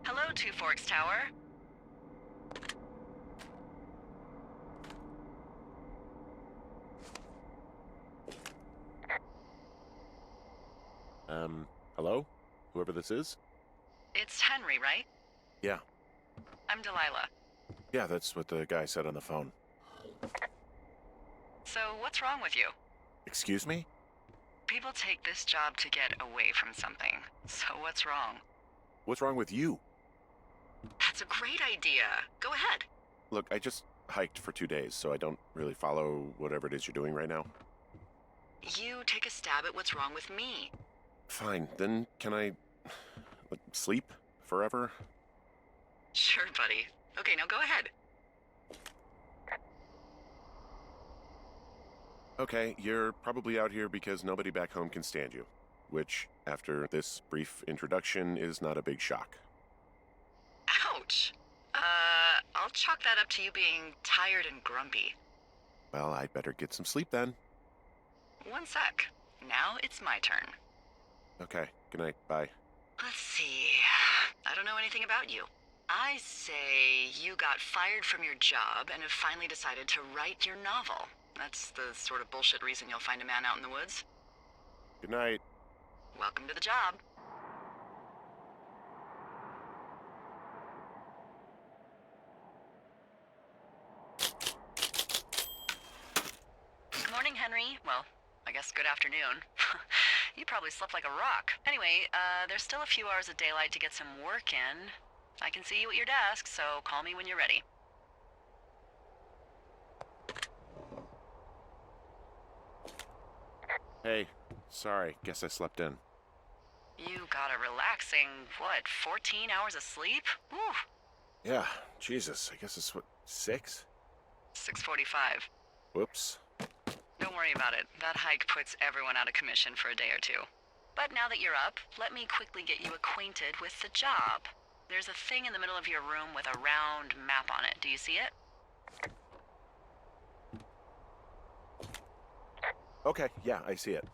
Hello, Two Forks Tower. Hello? Whoever this is? It's Henry, right? Yeah. I'm Delilah. Yeah, that's what the guy said on the phone. So, what's wrong with you? Excuse me? People take this job to get away from something. So, what's wrong? What's wrong with you? That's a great idea. Go ahead. Look, I just hiked for 2 days, so I don't really follow whatever it is you're doing right now. You take a stab at what's wrong with me. Fine, then can I sleep forever? Sure, buddy. Okay, now go ahead. Okay, you're probably out here because nobody back home can stand you, which, after this brief introduction, is not a big shock. Ouch. I'll chalk that up to you being tired and grumpy. Well, I'd better get some sleep then. One sec. Now it's my turn. Okay, good night, bye. Let's see. I don't know anything about you. I say you got fired from your job and have finally decided to write your novel. That's the sort of bullshit reason you'll find a man out in the woods. Good night. Welcome to the job. Good morning, Henry. Well, I guess good afternoon. You probably slept like a rock. Anyway, there's still a few hours of daylight to get some work in. I can see you at your desk, so call me when you're ready. Hey, sorry, guess I slept in. You got a relaxing, 14 hours of sleep? Whew. Yeah, Jesus, I guess it's 6? 6:45. Whoops. Don't worry about it. That hike puts everyone out of commission for a day or two. But now that you're up, let me quickly get you acquainted with the job. There's a thing in the middle of your room with a round map on it. Do you see it? Okay, yeah, I see it.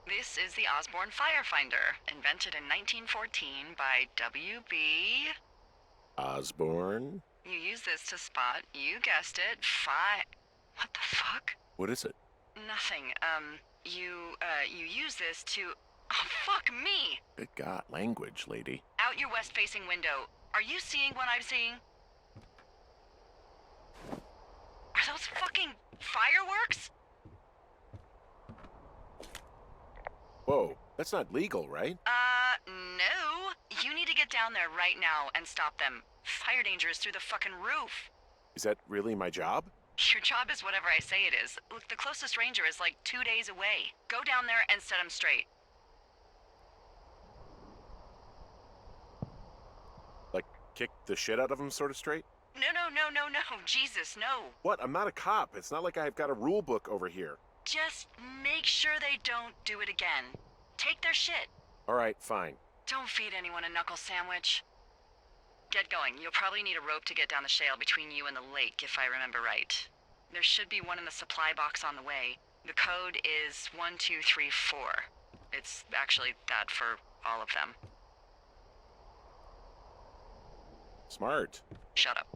This is the Osborne Firefinder, invented in 1914 by W.B. Osborne? You use this to spot, you guessed it, What the fuck? What is it? Nothing. You use this to... Oh, fuck me! Good God, language, lady. Out your west-facing window. Are you seeing what I'm seeing? Are those fucking fireworks? Whoa, that's not legal, right? No. You need to get down there right now and stop them. Fire danger is through the fucking roof. Is that really my job? Your job is whatever I say it is. Look, the closest ranger is like 2 days away. Go down there and set him straight. Like, kick the shit out of him sort of straight? No. Jesus, no. What? I'm not a cop. It's not like I've got a rule book over here. Just make sure they don't do it again. Take their shit. All right, fine. Don't feed anyone a knuckle sandwich. Get going. You'll probably need a rope to get down the shale between you and the lake, if I remember right. There should be one in the supply box on the way. The code is 1234. It's actually that for all of them. Smart. Shut up.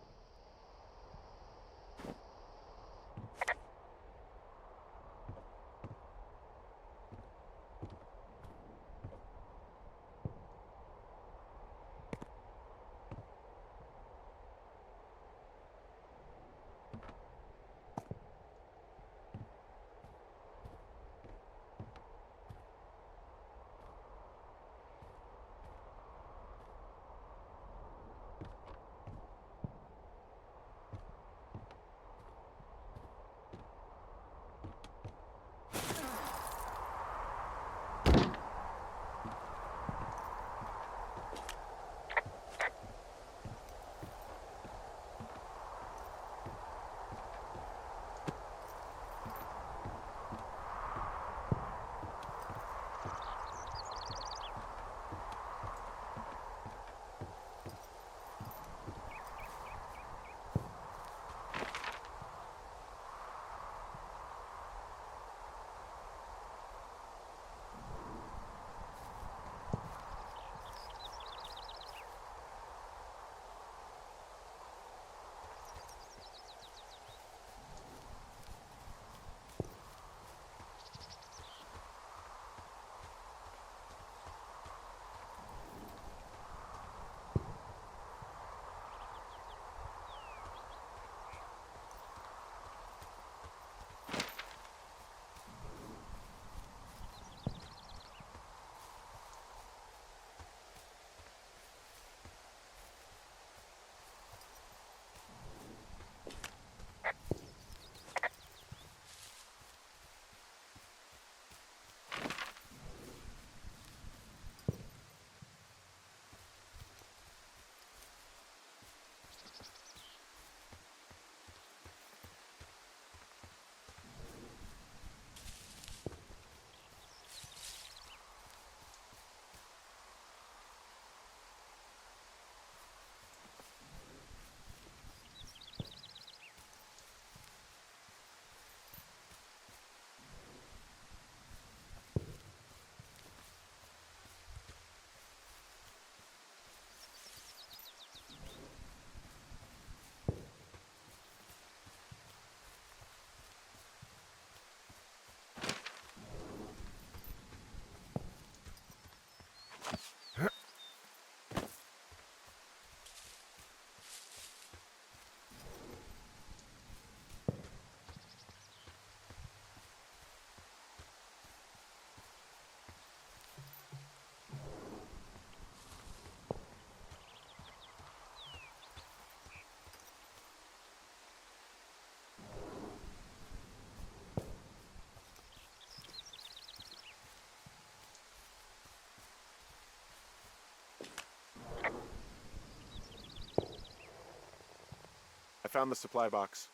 I found the supply box.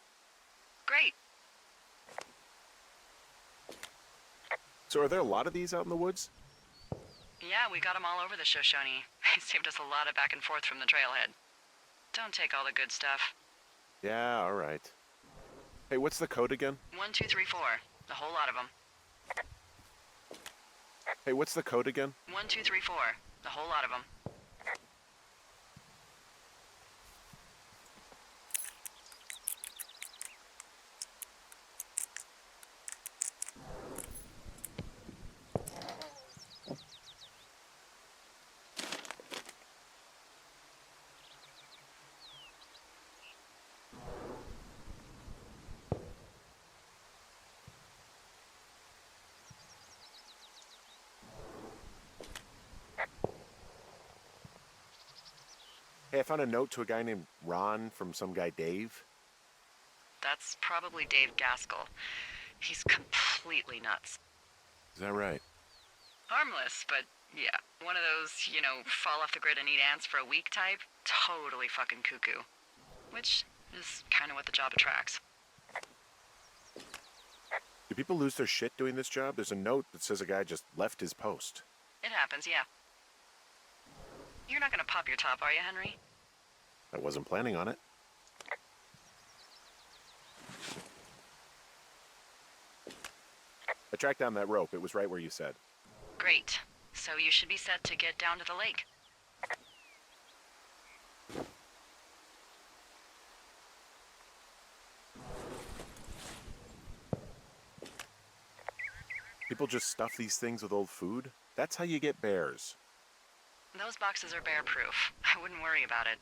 Great. So are there a lot of these out in the woods? Yeah, we got them all over the Shoshone. It saved us a lot of back and forth from the trailhead. Don't take all the good stuff. Yeah, all right. Hey, what's the code again? 1, 2, 3, 4. The whole lot of them. Hey, what's the code again? 1, 2, 3, 4. The whole lot of them. Hey, I found a note to a guy named Ron from some guy Dave. That's probably Dave Gaskell. He's completely nuts. Is that right? Harmless, but yeah. One of those, fall off the grid and eat ants for a week type. Totally fucking cuckoo. Which is kind of what the job attracts. Do people lose their shit doing this job? There's a note that says a guy just left his post. It happens, yeah. You're not gonna pop your top, are you, Henry? I wasn't planning on it. I tracked down that rope. It was right where you said. Great. So you should be set to get down to the lake. People just stuff these things with old food? That's how you get bears. Those boxes are bear-proof. I wouldn't worry about it.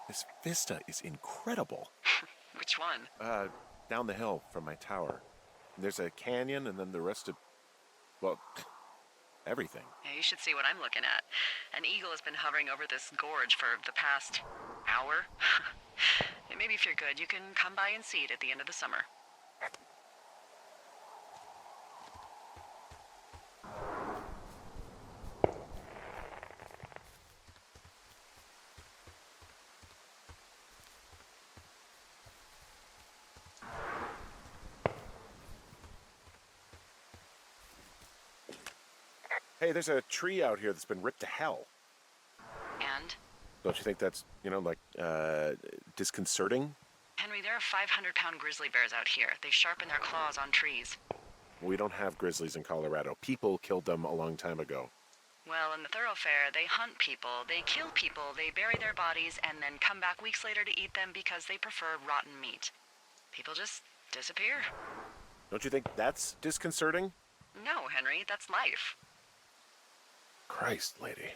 This vista is incredible. Which one? Down the hill from my tower. There's a canyon and then the rest of, well, everything. Yeah, you should see what I'm looking at. An eagle has been hovering over this gorge for the past hour. And maybe if you're good, you can come by and see it at the end of the summer. Hey, there's a tree out here that's been ripped to hell. And? Don't you think that's, disconcerting? Henry, there are 500-pound grizzly bears out here. They sharpen their claws on trees. We don't have grizzlies in Colorado. People killed them a long time ago. Well, in the thoroughfare, they hunt people, they kill people, they bury their bodies, and then come back weeks later to eat them because they prefer rotten meat. People just disappear. Don't you think that's disconcerting? No, Henry, that's life. Christ, lady.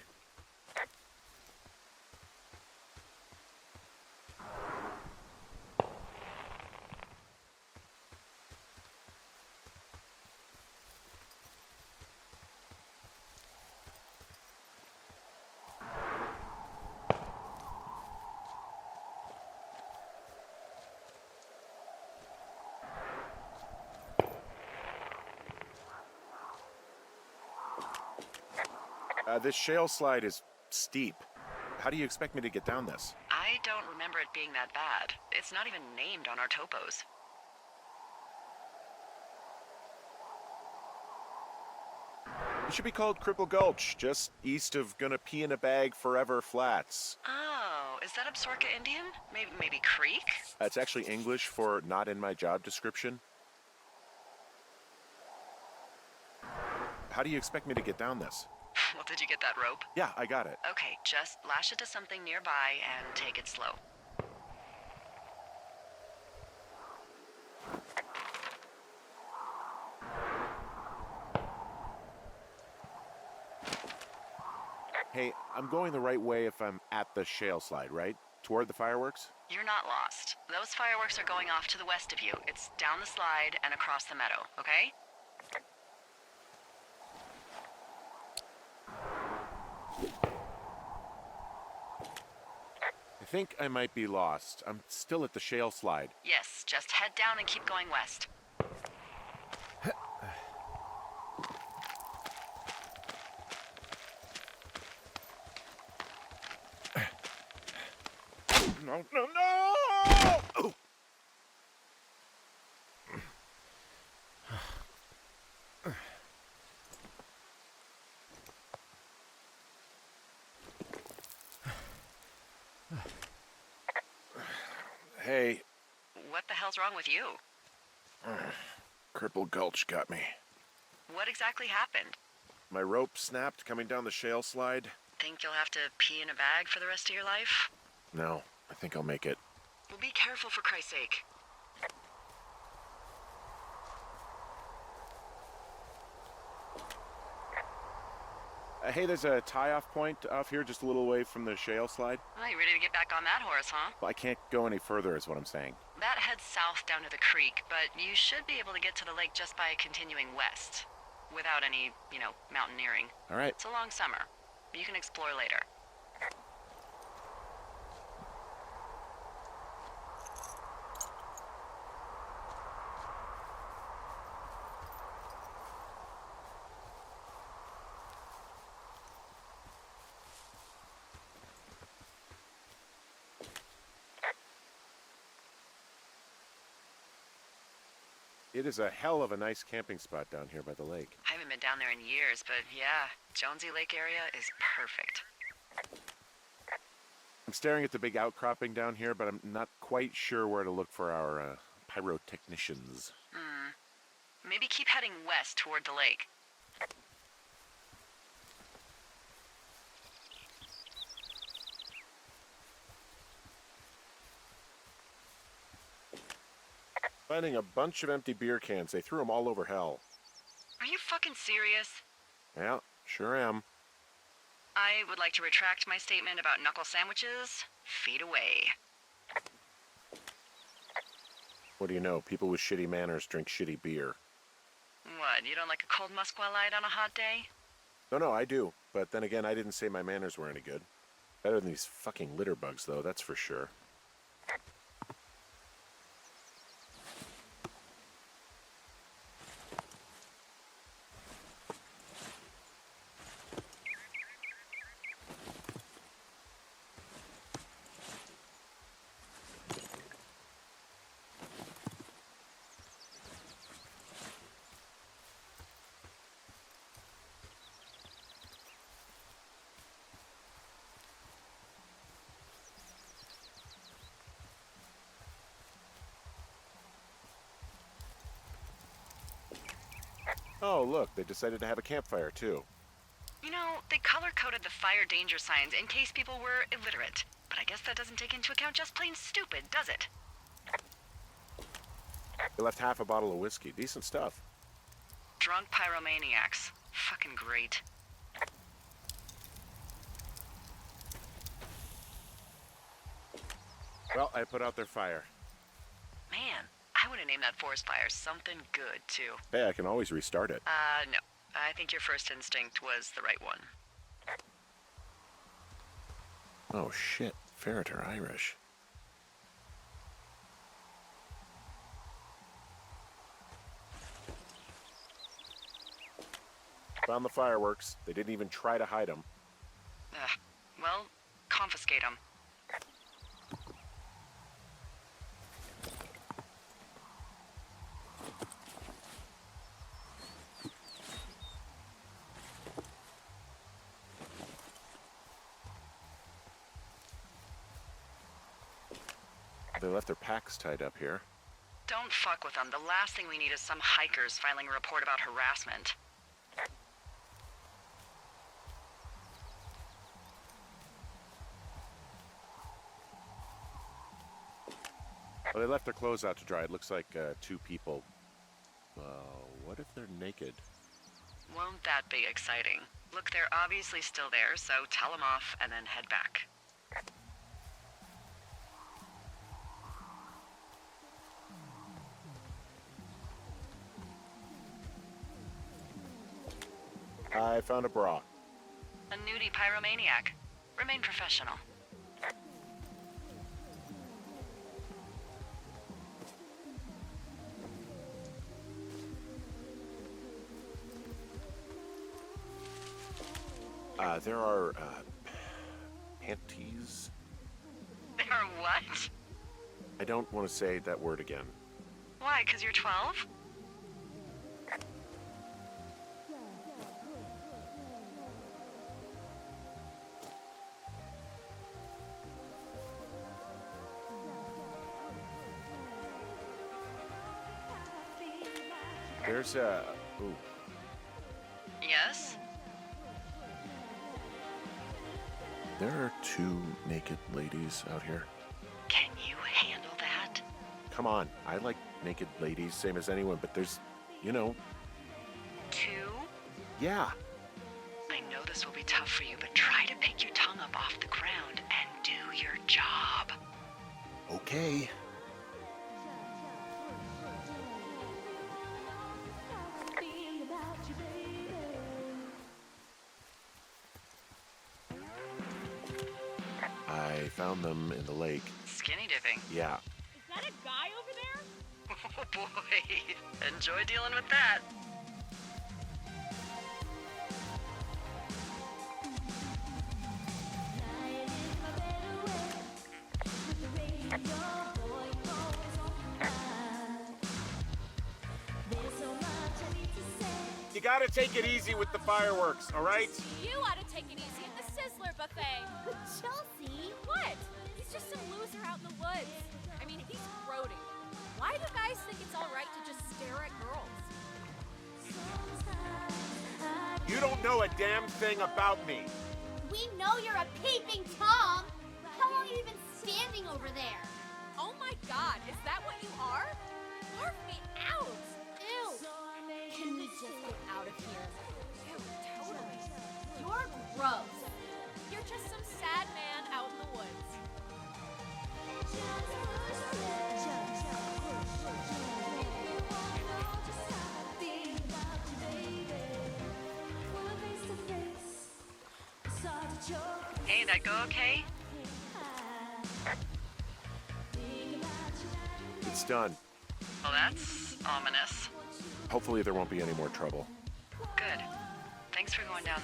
This shale slide is steep. How do you expect me to get down this? I don't remember it being that bad. It's not even named on our topos. It should be called Cripple Gulch, just east of Gonna Pee in a Bag Forever Flats. Oh, is that Absaroka Indian? Maybe Creek? It's actually English for not in my job description. How do you expect me to get down this? Well, did you get that rope? Yeah, I got it. Okay, just lash it to something nearby and take it slow. Hey, I'm going the right way if I'm at the shale slide, right? Toward the fireworks? You're not lost. Those fireworks are going off to the west of you. It's down the slide and across the meadow, okay? I think I might be lost. I'm still at the shale slide. Yes, just head down and keep going west. No, no, no! Oh. Hey. What the hell's wrong with you? Cripple Gulch got me. What exactly happened? My rope snapped coming down the shale slide. Think you'll have to pee in a bag for the rest of your life? No, I think I'll make it. Well, be careful for Christ's sake. Hey, there's a tie-off point off here just a little away from the shale slide. Oh, you ready to get back on that horse, huh? Well, I can't go any further is what I'm saying. That heads south down to the creek, but you should be able to get to the lake just by continuing west. Without any, mountaineering. All right. It's a long summer. You can explore later. It is a hell of a nice camping spot down here by the lake. I haven't been down there in years, but yeah, Jonesy Lake area is perfect. I'm staring at the big outcropping down here, but I'm not quite sure where to look for our pyrotechnicians. Maybe keep heading west toward the lake. Finding a bunch of empty beer cans. They threw them all over hell. Are you fucking serious? Yeah, sure am. I would like to retract my statement about knuckle sandwiches. Feet away. What do you know? People with shitty manners drink shitty beer. What, you don't like a cold Musqualite on a hot day? No, I do. But then again, I didn't say my manners were any good. Better than these fucking litter bugs, though, that's for sure. Oh, look, they decided to have a campfire, too. They color-coded the fire danger signs in case people were illiterate. But I guess that doesn't take into account just plain stupid, does it? They left half a bottle of whiskey. Decent stuff. Drunk pyromaniacs. Fucking great. Well, I put out their fire. Man, I would have named that forest fire something good, too. Hey, I can always restart it. No. I think your first instinct was the right one. Oh, shit. Ferret are Irish. Found the fireworks. They didn't even try to hide them. Ugh. Well, confiscate them. They left their packs tied up here. Don't fuck with them. The last thing we need is some hikers filing a report about harassment. Well, they left their clothes out to dry. It looks like 2 people. What if they're naked? Won't that be exciting? Look, they're obviously still there, so tell them off and then head back. I found a bra. A nudie pyromaniac. Remain professional. There are, panties? There are what? I don't want to say that word again. Why, 'cause you're 12? There's a... Ooh. Yes? There are 2 naked ladies out here. Can you handle that? Come on, I like naked ladies, same as anyone, but there's, you know... 2? Yeah. I know this will be tough for you, but try to pick your tongue up off the ground and do your job. Okay. I found them in the lake. Skinny dipping. Yeah. Is that a guy over there? Oh boy. Enjoy dealing with that. You gotta take it easy with the fireworks, all right? You ought to take it easy at the Sizzler buffet. Chelsea? What? He's just some loser out in the woods. I mean, he's grody. Why do guys think it's all right to just stare at girls? You don't know a damn thing about me. We know you're a peeping Tom. How long have you been standing over there? Oh my God, is that what you are? Barf me out! Ew. Can we just get out of here? Ew, totally. You're gross. You're just some sad man out in the woods. Hey, that go okay? It's done. Well, that's ominous. Hopefully there won't be any more trouble. Good. Thanks for going down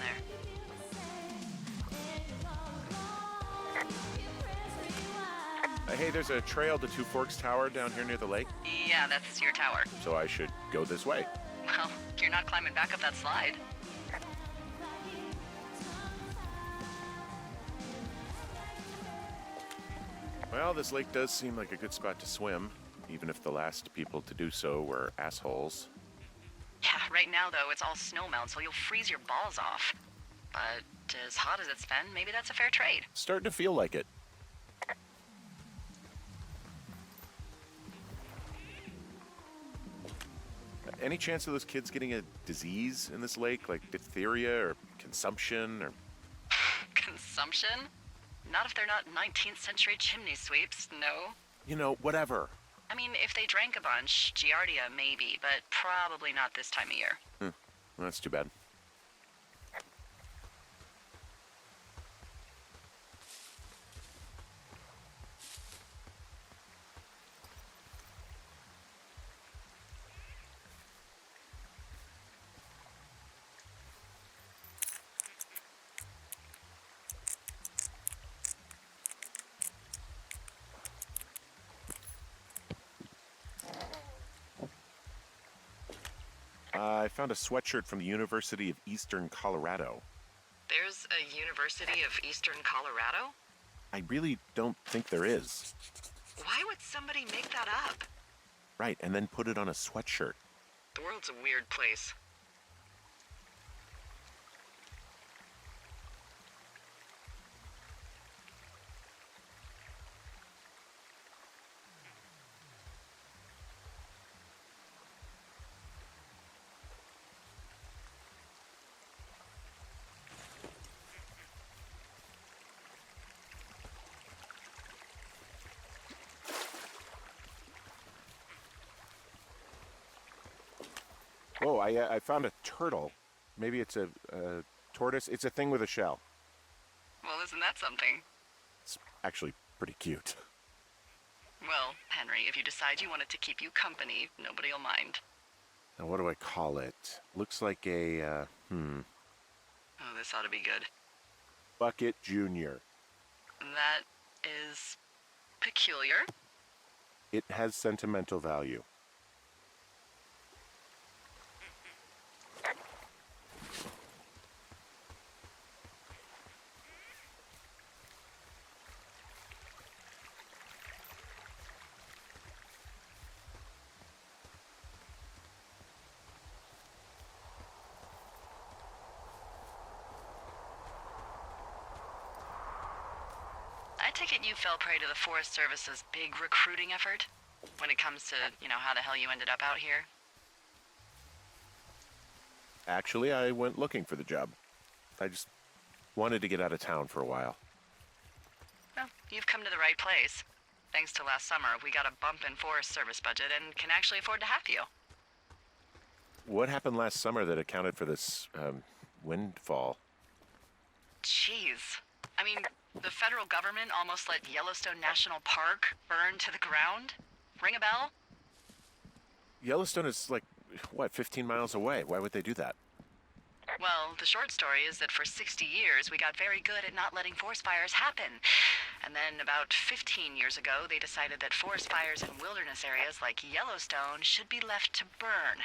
there. Hey, there's a trail to Two Forks Tower down here near the lake, Yeah, that's your tower. so I should go this way. Well, you're not climbing back up that slide. Well, this lake does seem like a good spot to swim, even if the last people to do so were assholes. Yeah, right now, though, it's all snowmelt, so you'll freeze your balls off. But as hot as it's been, maybe that's a fair trade. Starting to feel like it. Any chance of those kids getting a disease in this lake, like diphtheria or consumption or... Consumption? Not if they're not 19th century chimney sweeps, no. You know, whatever. I mean, if they drank a bunch, Giardia maybe, but probably not this time of year. Well, that's too bad. I found a sweatshirt from the University of Eastern Colorado. There's a University of Eastern Colorado? I really don't think there is. Why would somebody make that up? Right, and then put it on a sweatshirt. The world's a weird place. Whoa, I found a turtle. Maybe it's a tortoise. It's a thing with a shell. Well, isn't that something? It's actually pretty cute. Well, Henry, if you decide you want it to keep you company, nobody'll mind. Now, what do I call it? Looks like a, Oh, this ought to be good. Bucket Junior. That is peculiar. It has sentimental value. I take it you fell prey to the Forest Service's big recruiting effort? When it comes to, how the hell you ended up out here? Actually, I went looking for the job. I just wanted to get out of town for a while. Well, you've come to the right place. Thanks to last summer, we got a bump in Forest Service budget and can actually afford to have you. What happened last summer that accounted for this, windfall? Jeez. I mean, the federal government almost let Yellowstone National Park burn to the ground? Ring a bell? Yellowstone is like, 15 miles away? Why would they do that? Well, the short story is that for 60 years, we got very good at not letting forest fires happen. And then about 15 years ago, they decided that forest fires in wilderness areas like Yellowstone should be left to burn.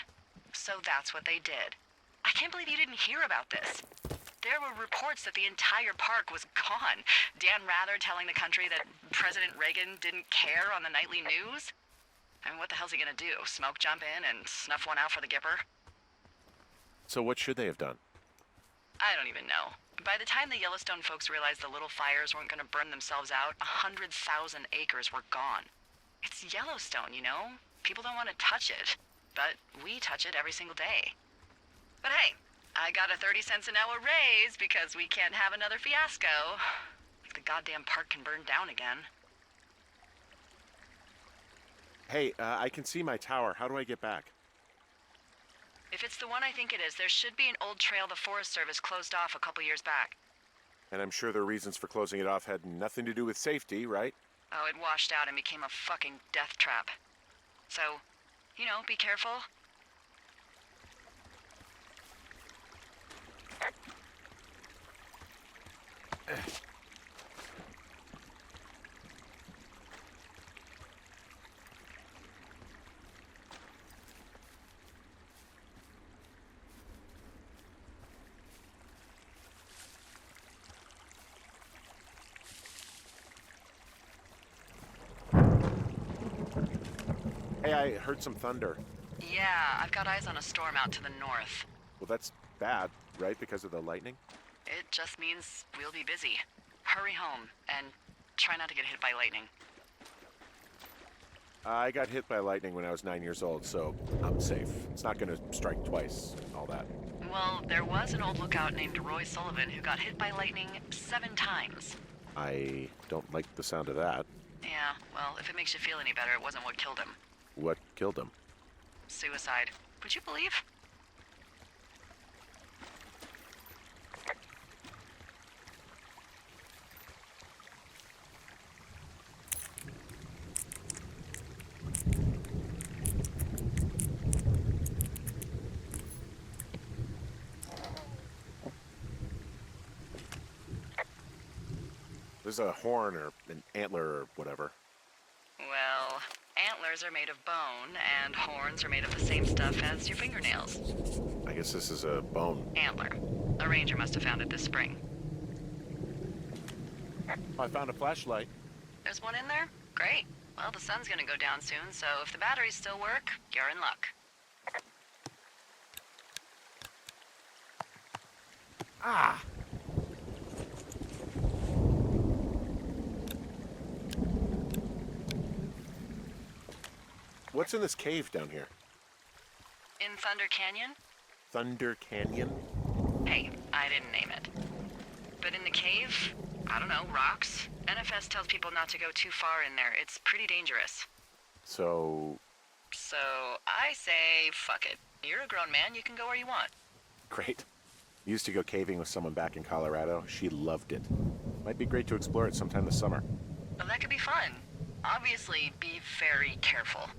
So that's what they did. I can't believe you didn't hear about this. There were reports that the entire park was gone. Dan Rather telling the country that President Reagan didn't care on the nightly news. I mean, what the hell's he gonna do? Smoke jump in and snuff one out for the Gipper? So what should they have done? I don't even know. By the time the Yellowstone folks realized the little fires weren't gonna burn themselves out, 100,000 acres were gone. It's Yellowstone, People don't want to touch it. But we touch it every single day. But hey, I got a 30 cents an hour raise because we can't have another fiasco. If the goddamn park can burn down again. Hey, I can see my tower. How do I get back? If it's the one I think it is, there should be an old trail the Forest Service closed off a couple years back. And I'm sure their reasons for closing it off had nothing to do with safety, right? Oh, it washed out and became a fucking death trap. So, be careful. Hey, I heard some thunder. Yeah, I've got eyes on a storm out to the north. Well, that's bad, right? Because of the lightning? It just means we'll be busy. Hurry home, and try not to get hit by lightning. I got hit by lightning when I was 9 years old, so I'm safe. It's not gonna strike twice, and all that. Well, there was an old lookout named Roy Sullivan who got hit by lightning 7 times. I don't like the sound of that. Yeah, well, if it makes you feel any better, it wasn't what killed him. What killed him? Suicide. Would you believe? There's a horn or an antler or whatever. Well, antlers Collars are made of bone, and horns are made of the same stuff as your fingernails. I guess this is a bone. Antler. A ranger must have found it this spring. I found a flashlight. There's one in there? Great. Well, the sun's gonna go down soon, so if the batteries still work, you're in luck. Ah! What's in this cave down here? In Thunder Canyon? Thunder Canyon? Hey, I didn't name it. But in the cave, I don't know, rocks? NFS tells people not to go too far in there. It's pretty dangerous. So, I say, fuck it. You're a grown man, you can go where you want. great. Used to go caving with someone back in Colorado. She loved it. Might be great to explore it sometime this summer. Well, that could be fun. Obviously, be very careful.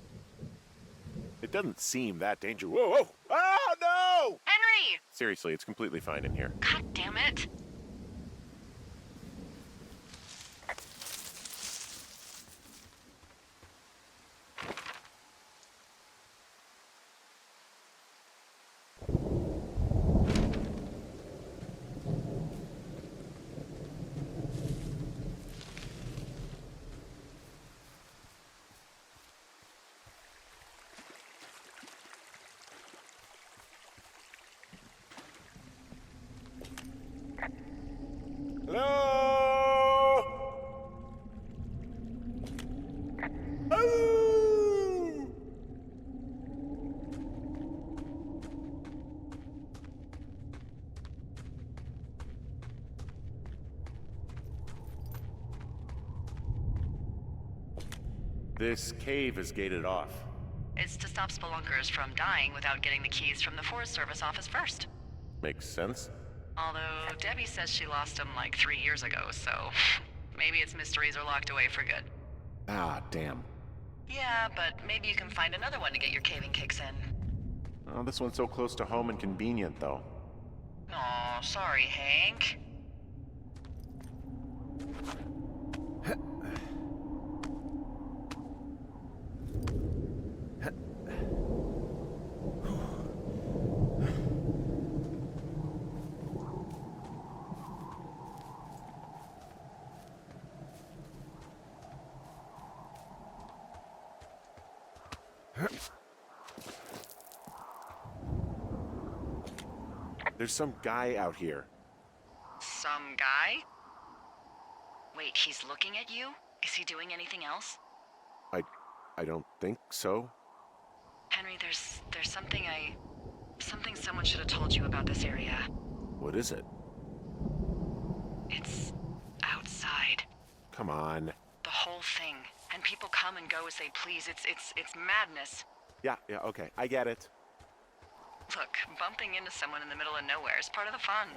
It doesn't seem that dangerous. Whoa, whoa! Ah, no! Henry! Seriously, it's completely fine in here. God damn it. Hello? Oh! This cave is gated off. It's to stop spelunkers from dying without getting the keys from the Forest Service office first. Makes sense. Although Debbie says she lost them like 3 years ago, so maybe its mysteries are locked away for good. Ah, damn. Yeah, but maybe you can find another one to get your caving kicks in. Oh, this one's so close to home and convenient, though. Aw, sorry, Hank. There's some guy out here. Some guy? Wait, he's looking at you? Is he doing anything else? I don't think so. Henry, there's something someone should have told you about this area. What is it? It's outside. Come on. The whole thing. And people come and go as they please. It's madness. Yeah, okay. I get it. Look, bumping into someone in the middle of nowhere is part of the fun.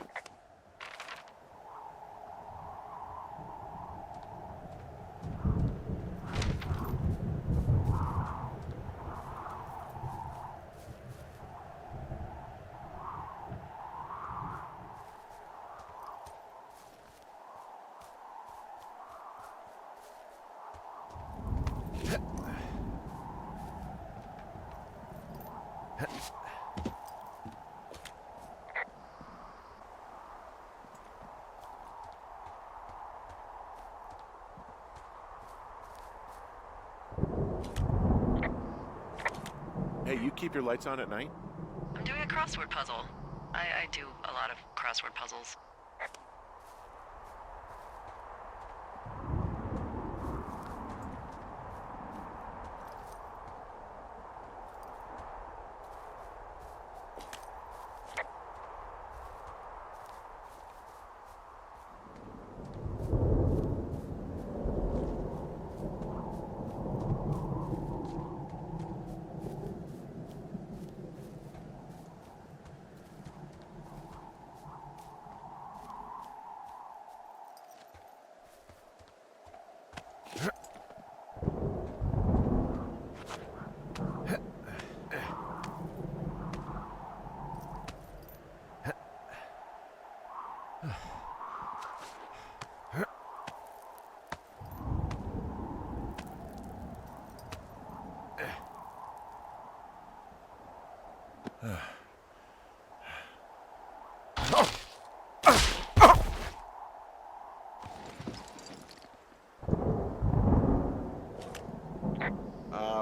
Hey, you keep your lights on at night? I'm doing a crossword puzzle. I do a lot of crossword puzzles.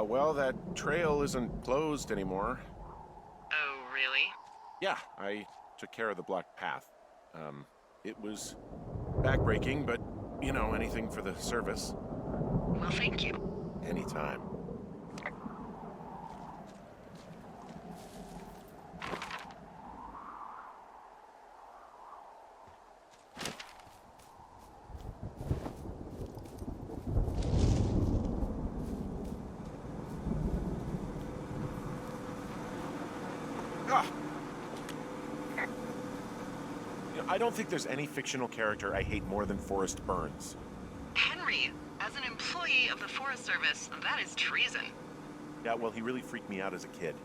Well, that trail isn't closed anymore. Oh, really? Yeah, I took care of the blocked path. It was backbreaking, but, anything for the service. Well, thank you. Anytime. Ah! I don't think there's any fictional character I hate more than Forrest Burns. Henry, as an employee of the Forest Service, that is treason. Yeah, well, he really freaked me out as a kid.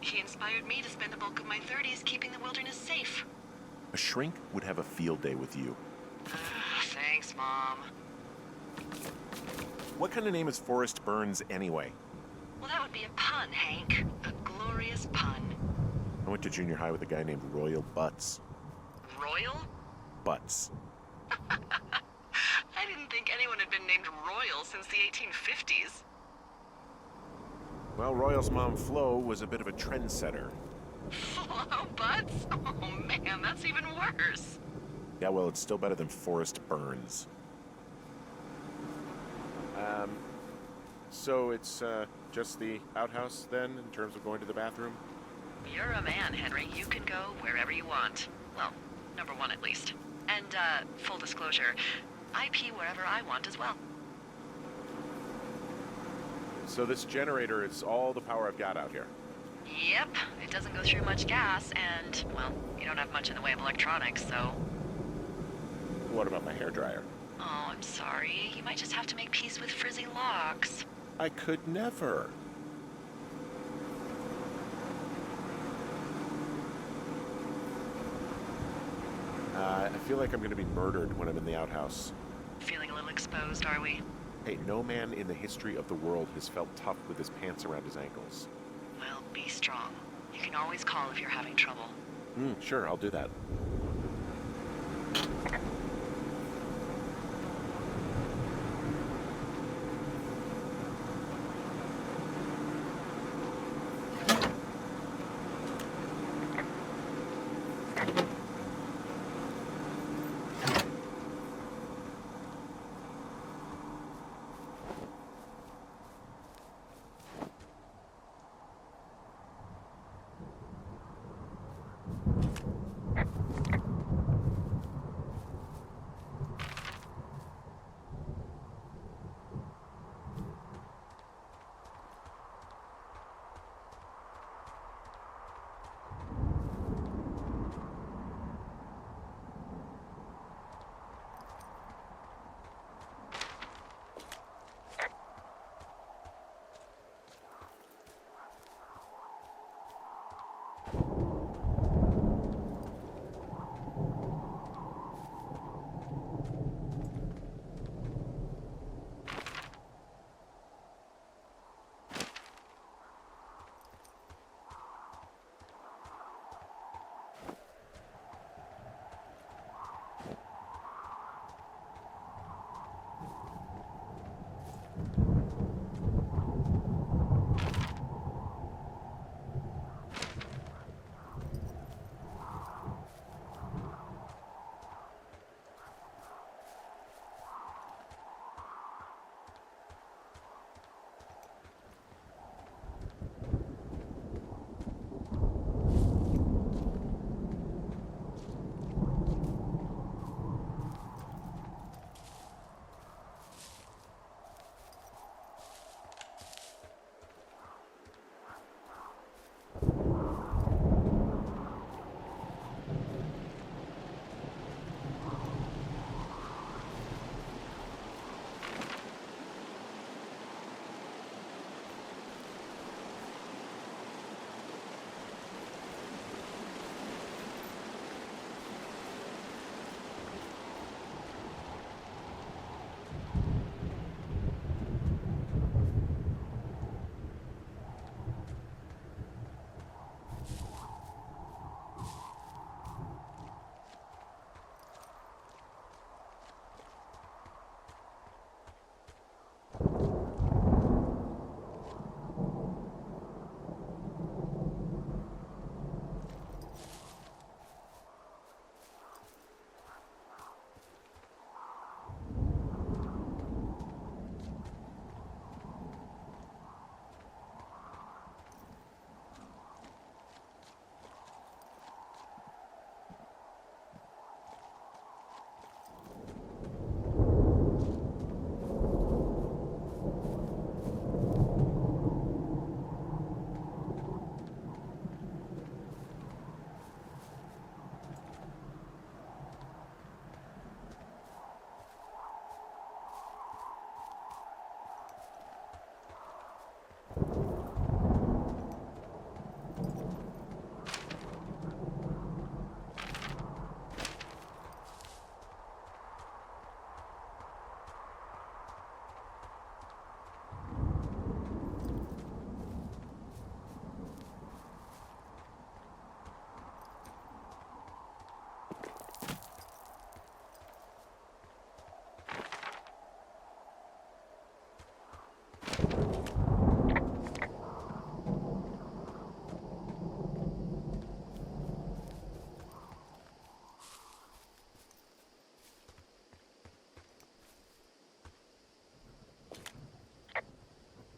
He inspired me to spend the bulk of my 30s keeping the wilderness safe. A shrink would have a field day with you. Thanks, Mom. What kind of name is Forrest Burns anyway? Well, that would be a pun, Hank. A glorious pun. I went to junior high with a guy named Royal Butts. Royal? Butts. I didn't think anyone had been named Royal since the 1850s. Well, Royal's mom, Flo, was a bit of a trendsetter. Flo Butts? Oh man, that's even worse. Yeah, well, it's still better than Forrest Burns. So it's just the outhouse then, in terms of going to the bathroom? You're a man, Henry. You can go wherever you want. Well, number one at least. And, full disclosure, I pee wherever I want as well. So this generator is all the power I've got out here. Yep, it doesn't go through much gas, and, well, you don't have much in the way of electronics, so... What about my hairdryer? Oh, I'm sorry. You might just have to make peace with frizzy locks. I could never. I feel like I'm going to be murdered when I'm in the outhouse. Feeling a little exposed, are we? Hey, no man in the history of the world has felt tough with his pants around his ankles. Well, be strong. You can always call if you're having trouble. Sure, I'll do that.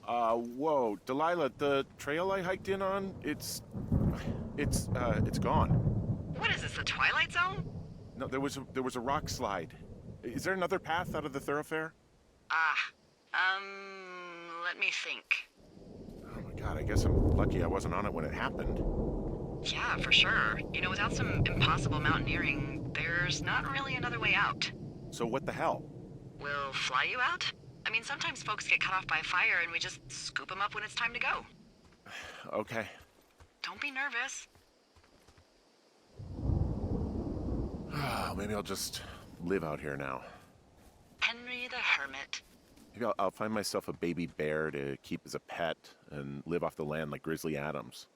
Whoa, Delilah, the trail I hiked in on, it's gone. What is this, the Twilight Zone? No, there was a rock slide. Is there another path out of the thoroughfare? Let me think. Oh my god, I guess I'm lucky I wasn't on it when it happened. Yeah, for sure. You know, without some impossible mountaineering, there's not really another way out. So what the hell? We'll fly you out? I mean, sometimes folks get cut off by fire and we just scoop them up when it's time to go. Okay. Don't be nervous. Maybe I'll just live out here now. Henry the Hermit. Maybe I'll find myself a baby bear to keep as a pet and live off the land like Grizzly Adams.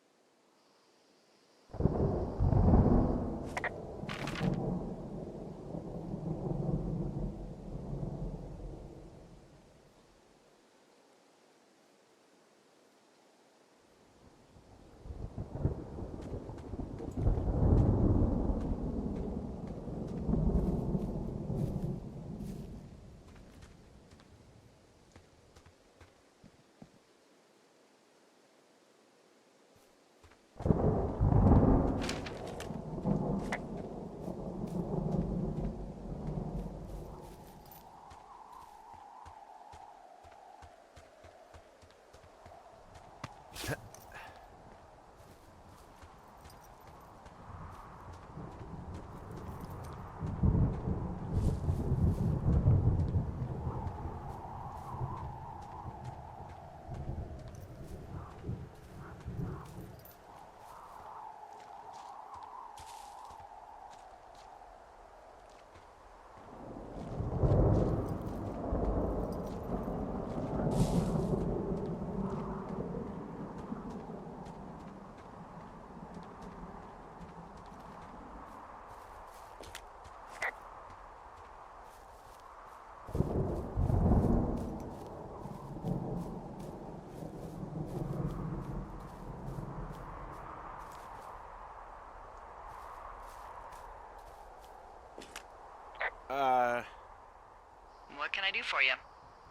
What can I do for you?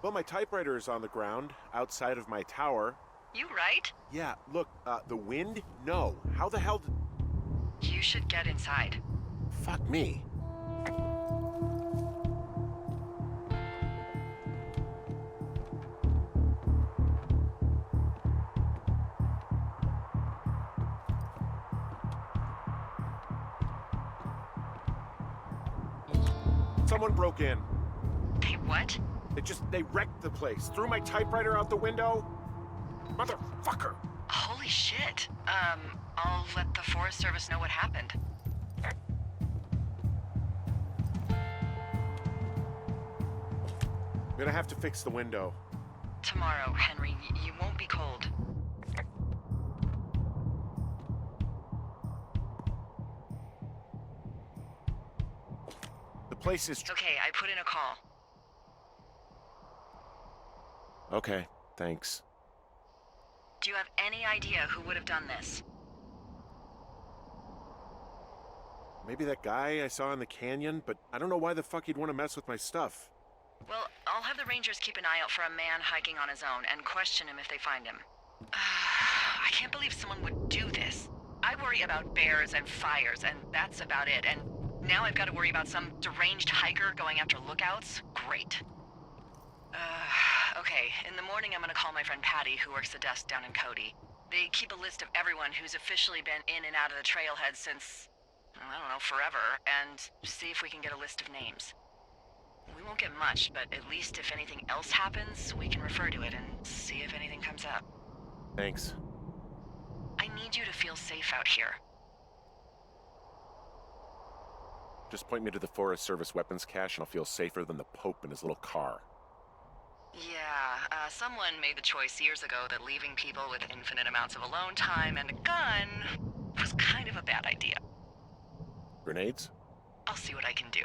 Well, my typewriter is on the ground outside of my tower. You right? Yeah, look, the wind? No. How the hell did... You should get inside. Fuck me. Someone broke in. They what? They wrecked the place. Threw my typewriter out the window. Motherfucker. Holy shit. I'll let the Forest Service know what happened. I'm gonna have to fix the window. Tomorrow, Henry, you won't be cold. The place is... Okay, I put in a call. Okay, thanks. Do you have any idea who would have done this? Maybe that guy I saw in the canyon, but I don't know why the fuck he'd want to mess with my stuff. Well, I'll have the Rangers keep an eye out for a man hiking on his own and question him if they find him. I can't believe someone would do this. I worry about bears and fires, and that's about it. And now I've got to worry about some deranged hiker going after lookouts? Great. Okay, in the morning I'm gonna call my friend Patty, who works the desk down in Cody. They keep a list of everyone who's officially been in and out of the trailhead since, I don't know, forever, and see if we can get a list of names. We won't get much, but at least if anything else happens, we can refer to it and see if anything comes up. Thanks. I need you to feel safe out here. Just point me to the Forest Service weapons cache and I'll feel safer than the Pope in his little car. Yeah, someone made the choice years ago that leaving people with infinite amounts of alone time and a gun was kind of a bad idea. Grenades? I'll see what I can do.